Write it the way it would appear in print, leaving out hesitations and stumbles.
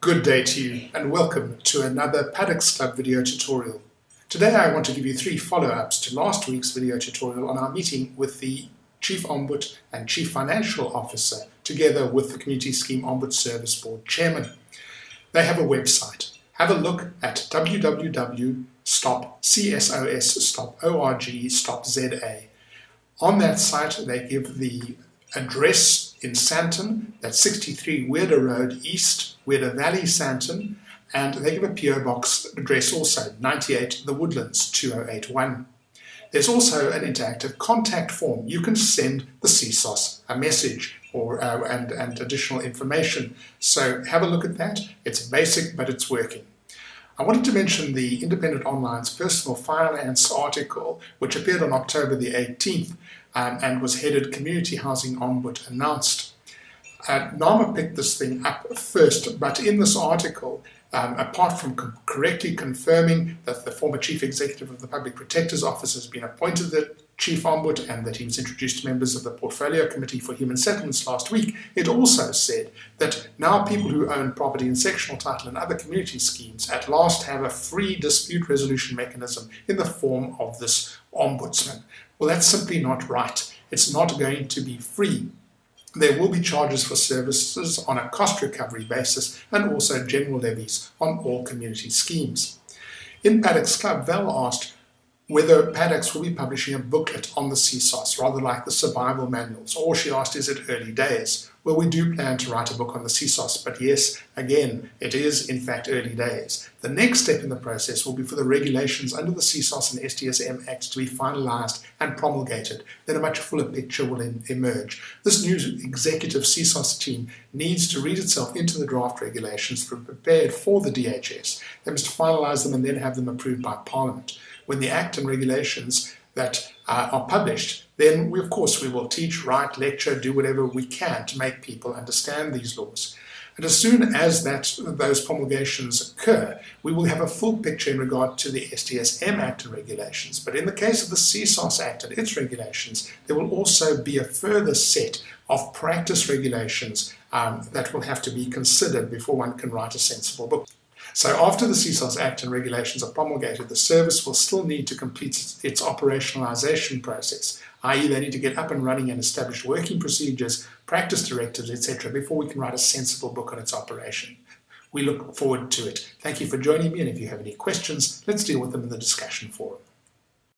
Good day to you and welcome to another Paddocks Club video tutorial. Today I want to give you 3 follow-ups to last week's video tutorial on our meeting with the Chief Ombud and Chief Financial Officer together with the Community Schemes Ombuds Service Board Chairman. They have a website. Have a look at www.stopcsos.org/za. On that site they give the address in Santon, that's 63 Weirder Road East, Weirder Valley, Santon, and they give a PO Box address also, 98 The Woodlands, 2081. There's also an interactive contact form. You can send the CSOS a message and additional information. So have a look at that. It's basic, but it's working. I wanted to mention the Independent Online's personal finance article, which appeared on October the 18th and was headed Community Housing Ombud Announced. NAMA picked this thing up first, but in this article, apart from correctly confirming that the former Chief Executive of the Public Protector's Office has been appointed the Chief Ombud and that he was introduced to members of the Portfolio Committee for Human Settlements last week, it also said that now people who own property in sectional title and other community schemes at last have a free dispute resolution mechanism in the form of this ombudsman. Well, that's simply not right. It's not going to be free. There will be charges for services on a cost recovery basis and also general levies on all community schemes. In Paddocks Club, Val asked whether Paddocks will be publishing a booklet on the CSOS, rather like the survival manuals, or she asked, is it early days? Well, we do plan to write a book on the CSOS, but yes, again, it is in fact early days. The next step in the process will be for the regulations under the CSOS and STSM Act to be finalised and promulgated. Then a much fuller picture will emerge. This new executive CSOS team needs to read itself into the draft regulations prepared for the DHS. They must finalise them and then have them approved by Parliament. When the Act and regulations that are published, then of course we will teach, write, lecture, do whatever we can to make people understand these laws. And as soon as those promulgations occur, we will have a full picture in regard to the STSM Act and regulations. But in the case of the CSOS Act and its regulations, there will also be a further set of practice regulations that will have to be considered before one can write a sensible book. So after the CSOS Act and regulations are promulgated, the service will still need to complete its operationalization process, i.e. they need to get up and running and establish working procedures, practice directives, etc. before we can write a sensible book on its operation. We look forward to it. Thank you for joining me, and if you have any questions, let's deal with them in the discussion forum.